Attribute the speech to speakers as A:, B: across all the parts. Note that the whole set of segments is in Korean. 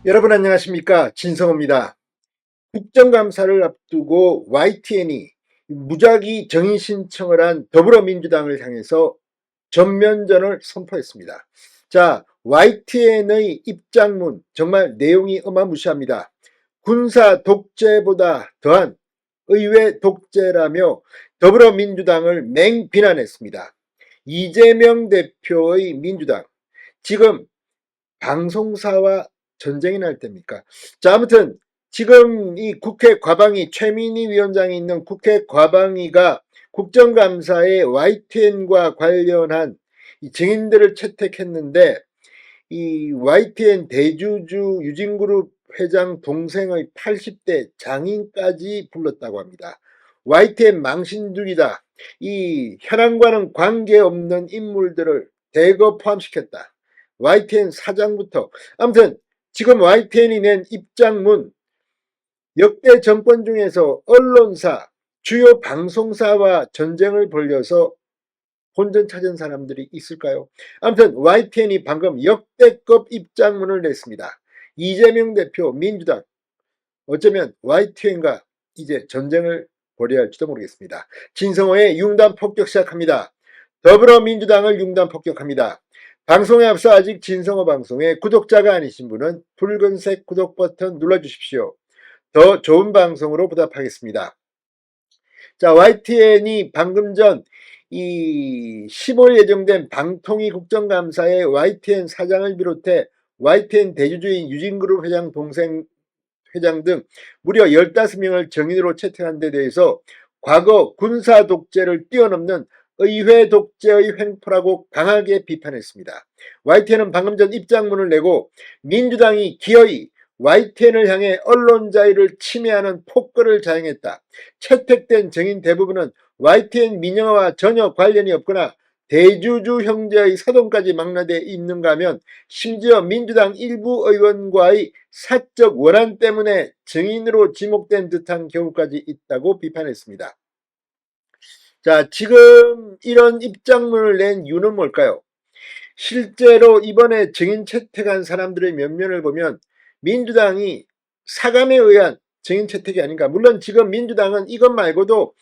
A: 여러분 안녕하십니까? 진성호입니다. 국정감사를 앞두고 YTN이 무작위 정의 신청을 한 더불어민주당을 향해서 전면전을 선포했습니다. 자, YTN의 입장문 정말 내용이 어마무시합니다. 군사 독재보다 더한 의회 독재라며 더불어민주당을 맹비난했습니다. 이재명 대표의 민주당, 지금 방송사와 전쟁이 날 때입니까? 자, 아무튼 지금 이 국회 과방위 최민희 위원장이 있는 국회 과방위가 국정감사에 YTN과 관련한 이 증인들을 채택했는데, 이 YTN 대주주 유진그룹 회장 동생의 80대 장인까지 불렀다고 합니다. YTN 망신 중이다. 이 현황과는 관계없는 인물들을 대거 포함시켰다. YTN 사장부터. 아무튼 지금 YTN이 낸 입장문, 역대 정권 중에서 언론사, 주요 방송사와 전쟁을 벌여서 본전 찾은 사람들이 있을까요? 아무튼 YTN이 방금 역대급 입장문을 냈습니다. 이재명 대표 민주당, 어쩌면 YTN과 이제 전쟁을 벌여야 할지도 모르겠습니다. 진성호의 융단 폭격 시작합니다. 더불어민주당을 융단 폭격합니다. 방송에 앞서 아직 진성호 방송에 구독자가 아니신 분은 붉은색 구독 버튼 눌러주십시오. 더 좋은 방송으로 보답하겠습니다. 자, YTN이 방금 전 이 15일 예정된 방통위 국정감사에 YTN 사장을 비롯해 YTN 대주주인 유진그룹 회장 동생 회장 등 무려 15명을 정인으로 채택한 데 대해서 과거 군사 독재를 뛰어넘는 의회 독재의 횡포라고 강하게 비판했습니다. YTN은 방금 전 입장문을 내고 민주당이 기어이 YTN을 향해 언론 자유를 침해하는 폭거를 자행했다. 채택된 증인 대부분은 YTN 민영화와 전혀 관련이 없거나 대주주 형제의 사돈까지 망라돼 있는가 하면 심지어 민주당 일부 의원과의 사적 원한 때문에 증인으로 지목된 듯한 경우까지 있다고 비판했습니다. 자, 지금 이런 입장문을 낸 이유는 뭘까요? 실제로 이번에 증인 채택한 사람들의 면면을 보면 민주당이 사감에 의한 증인 채택이 아닌가. 물론 지금 민주당은 이것 말고도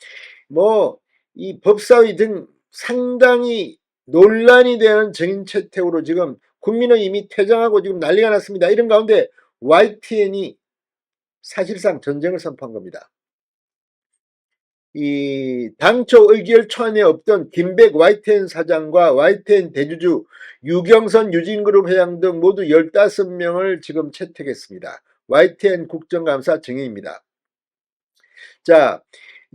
A: 뭐 이 법사위 등 상당히 논란이 되는 증인 채택으로 지금 국민은 이미 퇴장하고 지금 난리가 났습니다. 이런 가운데 YTN이 사실상 전쟁을 선포한 겁니다. 이 당초 의결초안에 없던 김백 YTN 사장과 YTN 대주주 유경선 유진그룹 회장 등 모두 15명을 지금 채택했습니다. YTN 국정감사 증인입니다. 자,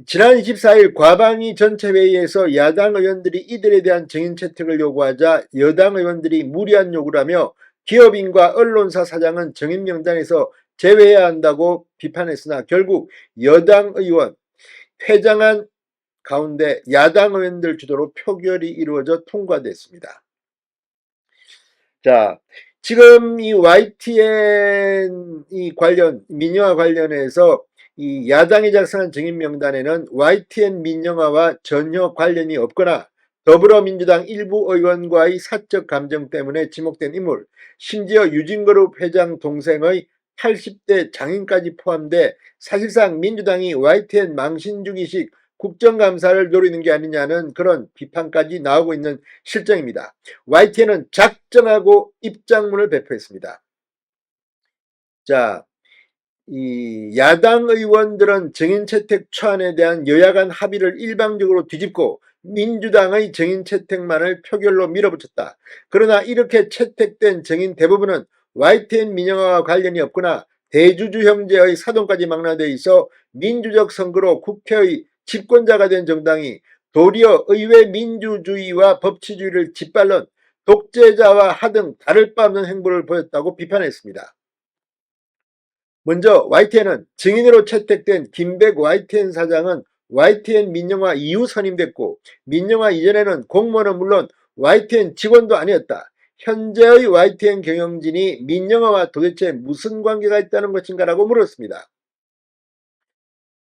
A: 지난 24일 과방위 전체회의에서 야당 의원들이 이들에 대한 증인 채택을 요구하자 여당 의원들이 무리한 요구를 하며 기업인과 언론사 사장은 증인 명단에서 제외해야 한다고 비판했으나 결국 여당 의원 퇴장한 가운데 야당 의원들 주도로 표결이 이루어져 통과됐습니다. 자, 지금 이 YTN 이 관련 민영화 관련해서 이 야당이 작성한 증인 명단에는 YTN 민영화와 전혀 관련이 없거나 더불어민주당 일부 의원과의 사적 감정 때문에 지목된 인물, 심지어 유진그룹 회장 동생의 80대 장인까지 포함돼 사실상 민주당이 YTN 망신주기식 국정감사를 노리는 게 아니냐는 그런 비판까지 나오고 있는 실정입니다. YTN은 작정하고 입장문을 배포했습니다. 자, 이 야당 의원들은 증인 채택 초안에 대한 여야 간 합의를 일방적으로 뒤집고 민주당의 증인 채택만을 표결로 밀어붙였다. 그러나 이렇게 채택된 증인 대부분은 YTN 민영화와 관련이 없거나 대주주 형제의 사돈까지 망라되어 있어 민주적 선거로 국회의 집권자가 된 정당이 도리어 의회 민주주의와 법치주의를 짓밟는 독재자와 하등 다를 바 없는 행보를 보였다고 비판했습니다. 먼저 YTN은 증인으로 채택된 김백 YTN 사장은 YTN 민영화 이후 선임됐고 민영화 이전에는 공무원은 물론 YTN 직원도 아니었다. 현재의 YTN 경영진이 민영화와 도대체 무슨 관계가 있다는 것인가라고 물었습니다.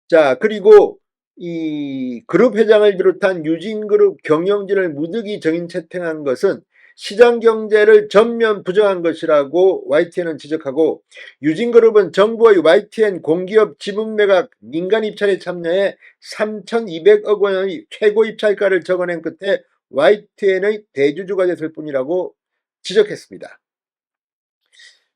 A: 자, 그리고 이 그룹 회장을 비롯한 유진그룹 경영진을 무득이 정인 채택한 것은 시장 경제를 전면 부정한 것이라고 YTN은 지적하고, 유진그룹은 정부의 YTN 공기업 지분 매각 민간 입찰에 참여해 3,200억 원의 최고 입찰가를 적어낸 끝에 YTN의 대주주가 됐을 뿐이라고 지적했습니다.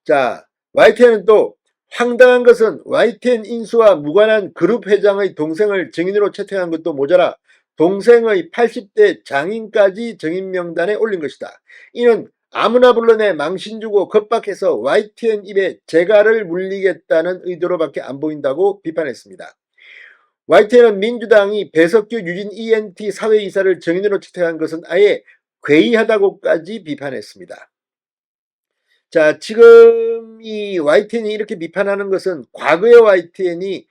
A: 자, YTN은 또 황당한 것은 YTN 인수와 무관한 그룹 회장의 동생을 증인으로 채택한 것도 모자라 동생의 80대 장인까지 증인 명단에 올린 것이다. 이는 아무나 불러내 망신 주고 겁박해서 YTN 입에 재갈을 물리겠다는 의도로밖에 안 보인다고 비판했습니다. YTN은 민주당이 배석규 유진 ENT 사회이사를 증인으로 채택한 것은 아예 괴이하다고까지 비판했습니다. 자, 지금 이 YTN이 이렇게 비판하는 것은 과거의 YTN이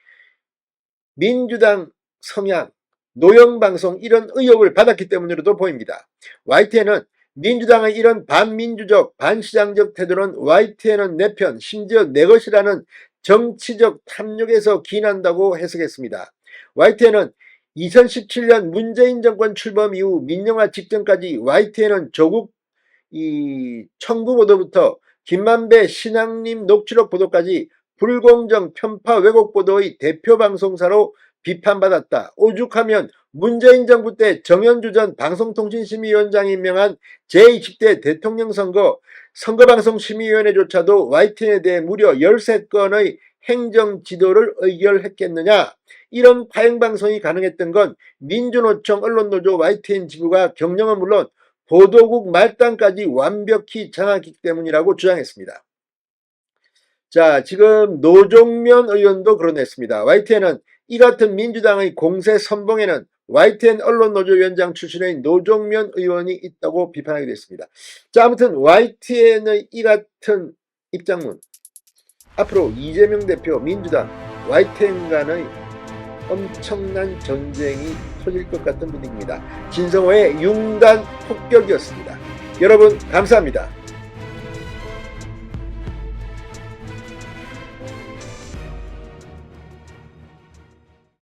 A: 민주당 성향, 노영방송 이런 의혹을 받았기 때문으로도 보입니다. YTN은 민주당의 이런 반민주적, 반시장적 태도는 YTN은 내 편, 심지어 내 것이라는 정치적 탐욕에서 기인한다고 해석했습니다. YTN은 2017년 문재인 정권 출범 이후 민영화 직전까지 YTN은 조국 청부 보도부터 김만배 신앙님 녹취록 보도까지 불공정 편파 왜곡 보도의 대표 방송사로 비판받았다. 오죽하면 문재인 정부 때 정현주 전 방송통신심의위원장이 임명한 제20대 대통령 선거방송심의위원회조차도 YTN에 대해 무려 13건의 행정지도를 의결했겠느냐. 이런 파행방송이 가능했던 건 민주노총 언론노조 YTN 지부가 경영은 물론 보도국 말단까지 완벽히 장악했기 때문이라고 주장했습니다. 자, 지금 노종면 의원도 그러냈습니다. YTN은 이 같은 민주당의 공세 선봉에는 YTN 언론노조위원장 출신의 노종면 의원이 있다고 비판하게 됐습니다. 자, 아무튼 YTN의 이 같은 입장문, 앞으로 이재명 대표 민주당 YTN 간의 엄청난 전쟁이 터질 것 같은 분위기입니다. 진성호의 융단 폭격이었습니다. 여러분 감사합니다.